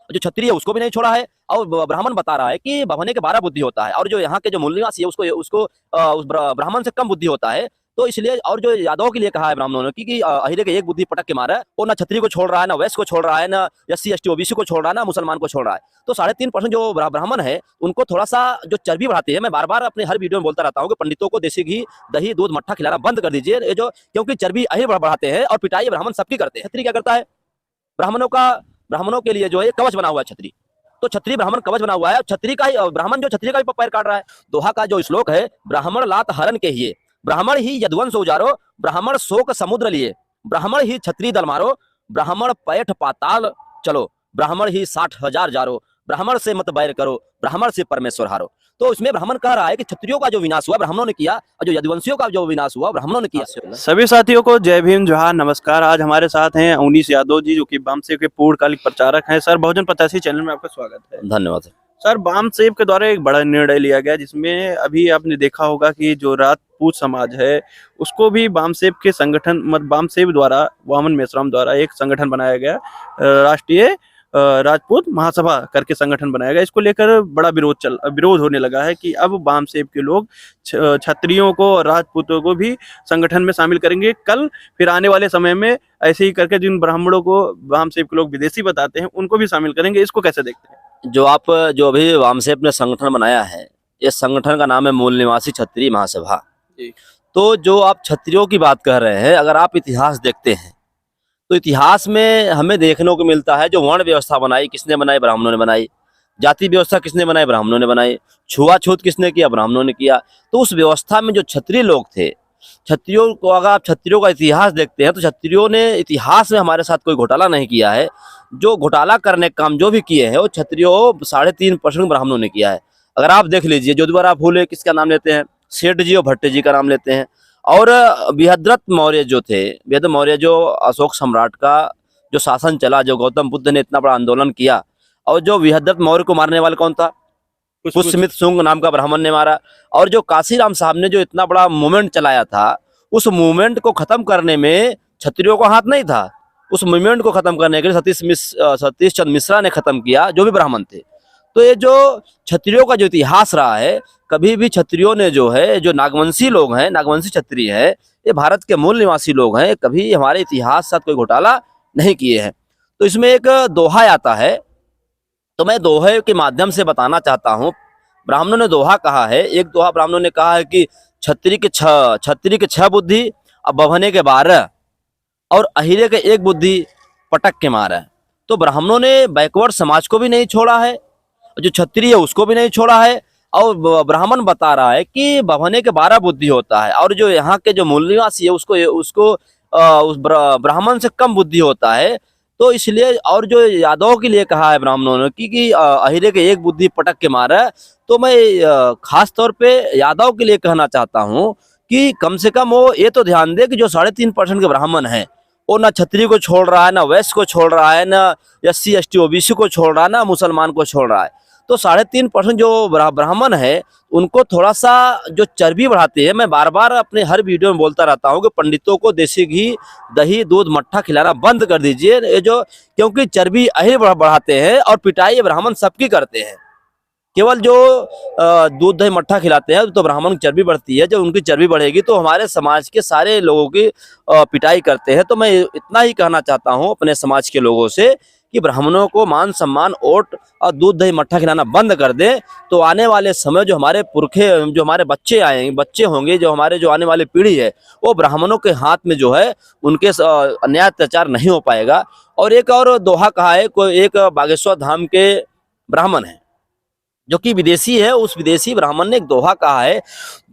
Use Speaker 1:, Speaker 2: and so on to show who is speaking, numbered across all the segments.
Speaker 1: जो क्षत्रिय है उसको भी नहीं छोड़ा है। और ब्राह्मण बता रहा है कि भवने के 12 बुद्धि होता है, और जो यहाँ के जो मूल निवासी है उसको उसको उस ब्राह्मण से कम बुद्धि होता है। तो इसलिए, और जो यादव के लिए कहा है ब्राह्मणों ने कि अहिरे के एक बुद्धि पटक के मारा है, वो ना क्षत्रिय को छोड़ रहा है, ना वैश्य को छोड़ रहा है, ना एससी एसटी ओबीसी को छोड़ रहा है, ना मुसलमान को छोड़ रहा है। तो 3.5% जो ब्राह्मण है उनको थोड़ा सा जो चर्बी बढ़ाते हैं, मैं बार बार अपने हर वीडियो में बोलता रहता हूँ कि पंडितों को देसी घी दही दूध मट्ठा खिलाना बंद कर दीजिए, ये जो, क्योंकि चर्बी अहिर बढ़ाते हैं और पिटाई ब्राह्मण सबकी करते हैं। क्षत्रिय क्या करता है, ब्राह्मणों के लिए जो है कवच बना हुआ है छत्री। तो छत्री ब्राह्मण कवच बना हुआ है, छत्री का ही ब्राह्मण जो छत्री का भी पैर काट रहा है। दोहा का जो श्लोक है, ब्राह्मण लात हरण के हिए, ब्राह्मण ही यदुवंश उजारो, ब्राह्मण शोक समुद्र लिए, ब्राह्मण ही छत्री दल मारो, ब्राह्मण पैठ पाताल चलो, ब्राह्मण ही 60,000 जारो, ब्राह्मण से मत बैर करो, ब्राह्मण से परमेश्वर हारो। तो इसमें ब्राह्मण कह रहा है कि क्षत्रियों का जो विनाश हुआ ब्राह्मणों ने किया, और जो यदुवंशियों का जो विनाश हुआ ब्राह्मणों ने किया।
Speaker 2: सभी साथियों को जय भीम, जोहार, नमस्कार। आज हमारे साथ हैं अवनीश यादव जी, जो कि वामसेव के पूर्णकालिक प्रचारक हैं। सर, बहुजन प्रत्याशी चैनल में आपका स्वागत है।
Speaker 1: धन्यवाद।
Speaker 2: सर, वामसेव के द्वारा एक बड़ा निर्णय लिया गया, जिसमें अभी आपने देखा होगा कि जो राजपूत समाज है उसको भी वामसेव के संगठन, वामसेव द्वारा, वामन मेश्राम द्वारा एक संगठन बनाया गया, राष्ट्रीय राजपूत महासभा करके संगठन बनाया गया। इसको लेकर बड़ा विरोध होने लगा है कि अब वामसेव के लोग क्षत्रियों को और राजपूतों को भी संगठन में शामिल करेंगे। कल फिर आने वाले समय में ऐसे ही करके जिन ब्राह्मणों को वामसेव के लोग विदेशी बताते हैं उनको भी शामिल करेंगे। इसको कैसे देखते हैं?
Speaker 1: जो अभी वामसेव ने संगठन बनाया है, इस संगठन का नाम है मूल निवासी क्षत्रिय महासभा। तो जो आप क्षत्रियों की बात कर रहे हैं, अगर आप इतिहास देखते हैं तो इतिहास में हमें देखने को मिलता है जो वर्ण व्यवस्था बनाई किसने बनाई, ब्राह्मणों ने बनाई। जाति व्यवस्था किसने बनाई, ब्राह्मणों ने बनाई। छुआछूत किसने किया, ब्राह्मणों ने किया। तो उस व्यवस्था में जो क्षत्रिय लोग थे, क्षत्रियों को, अगर आप क्षत्रियों का इतिहास देखते हैं तो क्षत्रियों ने इतिहास में हमारे साथ कोई घोटाला नहीं किया है। जो घोटाला करने का काम जो भी किए हैं वो क्षत्रियों 3.5% ब्राह्मणों ने किया है। अगर आप देख लीजिए, ज्योतिबा फूले किसका नाम लेते हैं, सेठ जी और भट्ट जी का नाम लेते हैं। और बृहद्रथ मौर्य जो थे, बृहद्रथ मौर्य जो अशोक सम्राट का जो शासन चला, जो गौतम बुद्ध ने इतना बड़ा आंदोलन किया, और जो बृहद्रथ मौर्य को मारने वाला कौन था, पुष्यमित्र शुंग नाम का ब्राह्मण ने मारा। और जो काशीराम साहब ने जो इतना बड़ा मूवमेंट चलाया था, उस मूवमेंट को खत्म करने में क्षत्रियों का हाथ नहीं था। उस मूवमेंट को खत्म करने के लिए सतीश चंद्र मिश्रा ने खत्म किया, जो भी ब्राह्मण थे। तो ये जो क्षत्रियों का जो इतिहास रहा है, कभी भी क्षत्रियों ने जो है, जो नागवंशी लोग हैं, नागवंशी क्षत्रिय है, ये भारत के मूल निवासी लोग हैं, कभी हमारे इतिहास साथ कोई घोटाला नहीं किए हैं। तो इसमें एक दोहा आता है, तो मैं दोहे के माध्यम से बताना चाहता हूँ। ब्राह्मणों ने दोहा कहा है, एक दोहा ब्राह्मणों ने कहा है कि क्षत्रिय के 6 बुद्धि, अब बभने के 12, और अहिरे के 1 बुद्धि पटक के मारा है। तो ब्राह्मणों ने बैकवर्ड समाज को भी नहीं छोड़ा है, जो क्षत्रिय है उसको भी नहीं छोड़ा है। और ब्राह्मण बता रहा है कि बभने के 12 बुद्धि होता है, और जो यहाँ के जो मूल निवासी है उसको उस ब्राह्मण से कम बुद्धि होता है। तो इसलिए, और जो यादव के लिए कहा है ब्राह्मणों ने कि अहिरे के 1 बुद्धि पटक के मारा है, तो मैं खास तौर पे यादव के लिए कहना चाहता हूँ कि कम से कम वो ये तो ध्यान दे कि जो 3.5% के ब्राह्मण है, वो ना क्षत्रिय को छोड़ रहा है, ना वैश्य को छोड़ रहा है, ना एससी एसटी ओबीसी को छोड़ रहा है, ना मुसलमान को छोड़ रहा है। तो 3.5% जो ब्राह्मण है उनको थोड़ा सा जो चर्बी बढ़ाते हैं, मैं बार बार अपने हर वीडियो में बोलता रहता हूँ कि पंडितों को देसी घी दही दूध मट्ठा खिलाना बंद कर दीजिए, ये जो, क्योंकि चर्बी अहिर बढ़ाते हैं और पिटाई ब्राह्मण सबकी करते हैं। केवल जो दूध दही मट्ठा खिलाते हैं तो ब्राह्मण की चर्बी बढ़ती है, जब उनकी चर्बी बढ़ेगी तो हमारे समाज के सारे लोगों की पिटाई करते हैं। तो मैं इतना ही कहना चाहता हूँ अपने समाज के लोगों से कि ब्राह्मणों को मान सम्मान, ओट और दूध दही मट्ठा खिलाना बंद कर दें। तो आने वाले समय जो हमारे पुरखे, जो हमारे बच्चे होंगे, जो हमारे जो आने वाली पीढ़ी है, वो ब्राह्मणों के हाथ में जो है उनके अन्याय अत्याचार नहीं हो पाएगा। और एक और दोहा कहा है, कोई एक बागेश्वर धाम के ब्राह्मण है जो कि विदेशी है, उस विदेशी ब्राह्मण ने एक दोहा कहा है।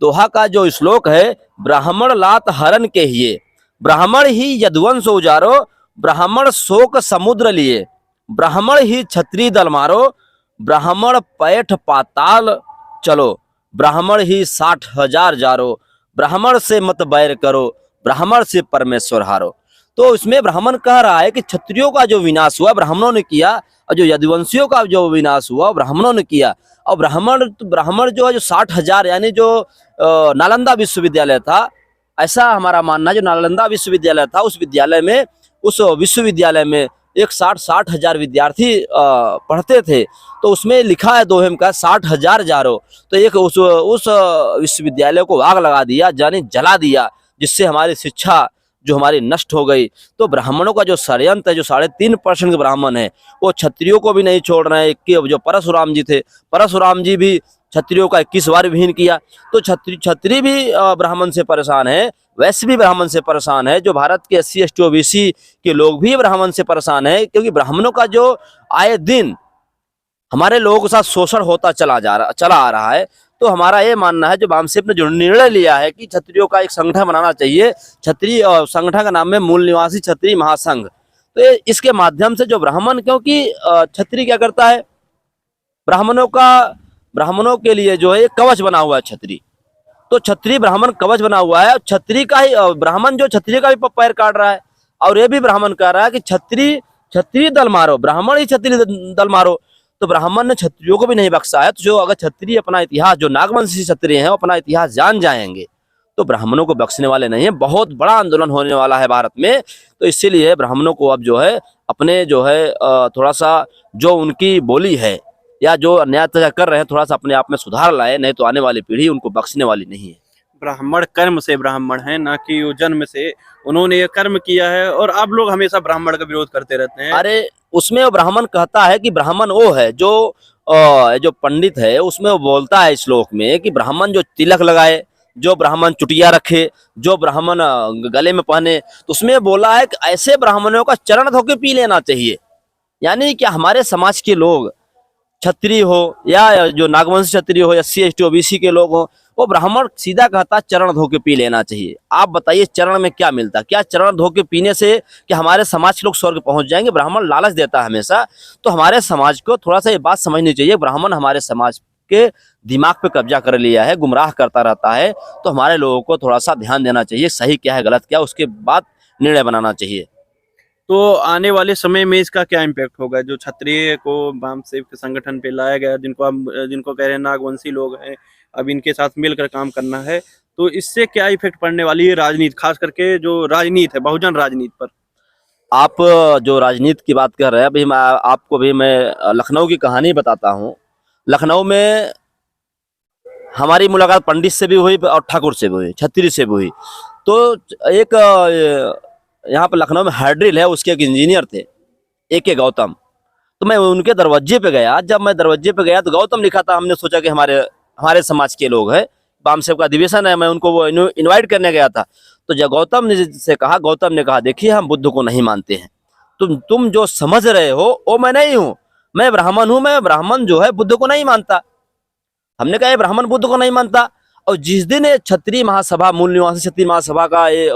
Speaker 1: दोहा का जो श्लोक है, ब्राह्मण लात हरण के हिए, ब्राह्मण ही यदुवंश उजारो, ब्राह्मण शोक समुद्र लिए, ब्राह्मण ही क्षत्रिय दल मारो, ब्राह्मण पैठ पाताल चलो, ब्राह्मण ही 60,000 जारो, ब्राह्मण से मत बैर करो, ब्राह्मण से परमेश्वर हारो। तो इसमें ब्राह्मण कह रहा है कि क्षत्रियों का जो विनाश हुआ ब्राह्मणों ने किया, और जो यदुवंशियों का जो विनाश हुआ ब्राह्मणों ने किया। और ब्राह्मण जो है, जो 60,000, यानी जो नालंदा विश्वविद्यालय था, ऐसा हमारा मानना है, जो नालंदा विश्वविद्यालय था, उस विश्वविद्यालय में एक 60,000 विद्यार्थी पढ़ते थे, तो उसमें लिखा है दोहे में का 60,000 जारो। तो एक उस विश्वविद्यालय को आग लगा दिया, यानी जला दिया, जिससे हमारी शिक्षा जो हमारी नष्ट हो गई। तो ब्राह्मणों का जो षड्यंत्र है, जो 3.5% के ब्राह्मण है, वो क्षत्रियों को भी नहीं छोड़ रहे हैं। कि जो परशुराम जी थे, परशुराम जी भी क्षत्रियों का 21 बार विहीन किया। तो क्षत्रिय भी ब्राह्मण से परेशान है, वैश्य भी ब्राह्मण से परेशान है, जो भारत के SC ST OBC के लोग भी ब्राह्मण से परेशान है, क्योंकि ब्राह्मणों का जो आए दिन हमारे लोगों के साथ शोषण होता चला आ रहा है। तो हमारा ये मानना है, जो वामसेप ने जो निर्णय लिया है कि क्षत्रियों का एक संगठन बनाना चाहिए, क्षत्रिय संगठन का नाम है मूल निवासी क्षत्रिय महासंघ। तो इसके माध्यम से जो ब्राह्मण, क्योंकि क्षत्रिय क्या करता है, ब्राह्मणों के लिए जो है एक कवच बना हुआ है क्षत्रिय। तो क्षत्रिय ब्राह्मण कवच बना हुआ है, क्षत्रिय का ही ब्राह्मण जो क्षत्रिय का भी पैर काट रहा है, और ये भी ब्राह्मण कह रहा है कि क्षत्रिय दल मारो, ब्राह्मण ही क्षत्रिय दल मारो। तो ब्राह्मण ने क्षत्रियों को भी नहीं बख्शा है। तो जो अगर क्षत्रिय अपना इतिहास, जो नागवंशी क्षत्रिय हैं, वो अपना इतिहास जान जाएंगे, तो ब्राह्मणों को बख्शने वाले नहीं है। बहुत बड़ा आंदोलन होने वाला है भारत में। तो इसीलिए ब्राह्मणों को अब जो है अपने जो है थोड़ा सा जो उनकी बोली है या जो अन्याय अत्याचार कर रहे हैं, थोड़ा सा अपने आप में सुधार लाए, नहीं तो आने वाली पीढ़ी उनको बख्शने वाली नहीं है।
Speaker 2: ब्राह्मण कर्म से ब्राह्मण है, ना कि वो जन्म से उन्होंने ये कर्म किया है। और आप लोग हमेशा ब्राह्मण का विरोध करते रहते हैं।
Speaker 1: अरे उसमें वो ब्राह्मण कहता है कि ब्राह्मण वो है जो पंडित है, उसमें वो बोलता है श्लोक में कि ब्राह्मण जो तिलक लगाए, जो ब्राह्मण चुटिया रखे, जो ब्राह्मण गले में पहने, तो उसमें बोला है कि ऐसे ब्राह्मणों का चरण धो के पी लेना चाहिए। यानी कि हमारे समाज के लोग, क्षत्रिय हो या जो नागवंश क्षत्रिय हो या SC ST OBC के लोग हो, वो ब्राह्मण सीधा कहता है चरण धो के पी लेना चाहिए। आप बताइए चरण में क्या मिलता है? क्या चरण धो के पीने से कि हमारे समाज के लोग स्वर्ग पहुंच जाएंगे? ब्राह्मण लालच देता है हमेशा। तो हमारे समाज को थोड़ा सा ये बात समझनी चाहिए, ब्राह्मण हमारे समाज के दिमाग पे कब्जा कर लिया है, गुमराह करता रहता है। तो हमारे लोगों को थोड़ा सा ध्यान देना चाहिए, सही क्या है गलत क्या, उसके बाद निर्णय बनाना चाहिए।
Speaker 2: तो आने वाले समय में इसका क्या इम्पैक्ट होगा? जो क्षत्रिय को वामसेप के संगठन पे लाया गया, जिनको कह रहे हैं नागवंशी लोग हैं, अब इनके साथ मिलकर काम करना है, तो इससे क्या इफेक्ट पड़ने वाली है राजनीति, खास करके जो राजनीति है, बहुजन राजनीति पर?
Speaker 1: आप जो राजनीति की बात कर रहे हैं, अभी मैं लखनऊ की कहानी बताता हूँ। लखनऊ में हमारी मुलाकात पंडित से भी हुई और ठाकुर से भी हुई, छत्री से भी हुई। तो एक यहाँ पर लखनऊ में हाइड्रिल है, उसके एक इंजीनियर थे, AK गौतम। तो मैं उनके दरवाजे पे गया। जब मैं दरवाजे पे गया तो गौतम लिखा था। हमने सोचा कि हमारे समाज के लोग हैं, वामसेप का अधिवेशन है, मैं उनको वो इनवाइट करने गया था। तो जब गौतम ने कहा देखिए हम बुद्ध को नहीं मानते हैं, तुम जो समझ रहे हो वो मैं नहीं हूँ, मैं ब्राह्मण हूँ, मैं ब्राह्मण जो है बुद्ध को नहीं मानता। हमने कहा ये ब्राह्मण बुद्ध को नहीं मानता। और जिस दिन ये क्षत्रिय महासभा, मूल निवासी क्षत्रिय महासभा का ये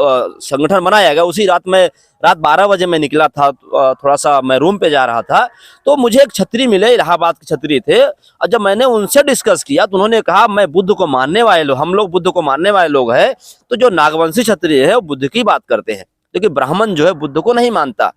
Speaker 1: संगठन बनाया गया, उसी रात 12 बजे मैं निकला था, थोड़ा सा मैं रूम पे जा रहा था, तो मुझे एक छत्री मिले, इलाहाबाद के छत्री थे। और जब मैंने उनसे डिस्कस किया तो उन्होंने कहा मैं बुद्ध को मानने वाले लोग, हम लोग बुद्ध को मानने वाले लोग हैं। तो जो नागवंशी क्षत्रिय है वो बुद्ध की बात करते हैं, लेकिन ब्राह्मण जो है बुद्ध को नहीं मानता।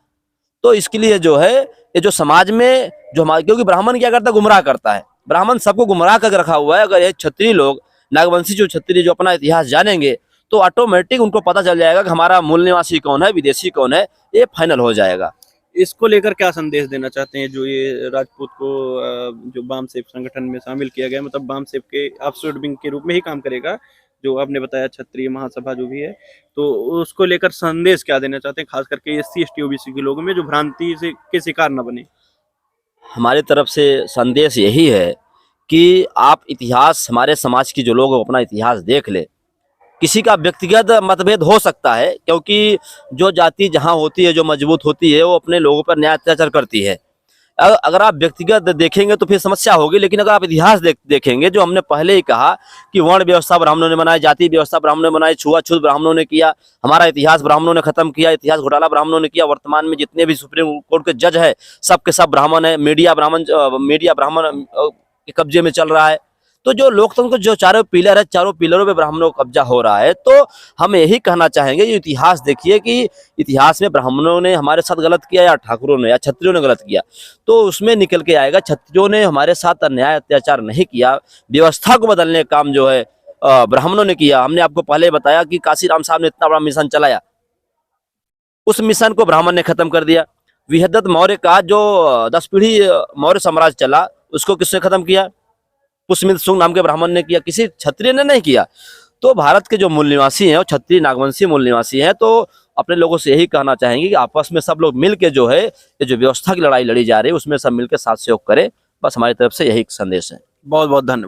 Speaker 1: तो इसके लिए जो है ये जो समाज में जो हमारे, क्योंकि ब्राह्मण क्या करता है, गुमराह करता है। ब्राह्मण सबको गुमराह करके रखा हुआ है। अगर ये क्षत्रिय लोग, नागवंशी जो क्षत्रिय जो अपना इतिहास जानेंगे, तो ऑटोमेटिक उनको पता चल जाएगा कि हमारा मूल निवासी कौन है, विदेशी कौन है, ये फाइनल हो जाएगा।
Speaker 2: इसको लेकर क्या संदेश देना चाहते हैं जो ये राजपूत को जो वामसेप संगठन में शामिल किया गया, मतलब वामसेप के ऑफशोर विंग के रूप में ही काम करेगा, जो आपने बताया क्षत्रिय महासभा जो भी है, तो उसको लेकर संदेश क्या देना चाहते हैं, खास करके SC ST OBC के लोगों में, जो भ्रांति से के शिकार न बने?
Speaker 1: हमारी तरफ से संदेश यही है कि आप इतिहास, हमारे समाज की जो लोग अपना इतिहास देख ले। किसी का व्यक्तिगत मतभेद हो सकता है, क्योंकि जो जाति जहाँ होती है, जो मजबूत होती है, वो अपने लोगों पर न्याय अत्याचार करती है। अगर आप व्यक्तिगत देखेंगे तो फिर समस्या होगी, लेकिन अगर आप इतिहास देखेंगे, जो हमने पहले ही कहा कि वर्ण व्यवस्था ब्राह्मणों ने बनाई, जाति व्यवस्था ब्राह्मणों ने बनाई, छुआछूत ब्राह्मणों ने किया, हमारा इतिहास ब्राह्मणों ने खत्म किया, इतिहास घोटाला ब्राह्मणों ने किया। वर्तमान में जितने भी सुप्रीम कोर्ट के जज है, सब के सब ब्राह्मण है। मीडिया ब्राह्मण के कब्जे में चल रहा है। तो जो लोकतंत्र जो चारों पिलर है, चारों पिलरों पे ब्राह्मणों का कब्जा हो रहा है। तो हम यही कहना चाहेंगे, ये इतिहास देखिए कि इतिहास में ब्राह्मणों ने हमारे साथ गलत किया या ठाकुरों ने या क्षत्रियों ने गलत किया, तो उसमें निकल के आएगा क्षत्रियों ने हमारे साथ अन्याय अत्याचार नहीं किया। व्यवस्था को बदलने का काम जो है ब्राह्मणों ने किया। हमने आपको पहले बताया कि काशीराम साहब ने इतना बड़ा मिशन चलाया, उस मिशन को ब्राह्मण ने खत्म कर दिया। विहदत मौर्य का जो 10 पीढ़ी मौर्य साम्राज्य चला, उसको किसने खत्म किया? पुष्यमित्र शुंग नाम के ब्राह्मण ने किया, किसी क्षत्रिय ने नहीं किया। तो भारत के जो मूल निवासी हैं वो क्षत्रिय नागवंशी मूल निवासी हैं। तो अपने लोगों से यही कहना चाहेंगे कि आपस में सब लोग मिल के जो है ये जो व्यवस्था की लड़ाई लड़ी जा रही है उसमें सब मिलकर साथ सहयोग करें। बस हमारी तरफ से यही संदेश है।
Speaker 2: बहुत बहुत धन्यवाद।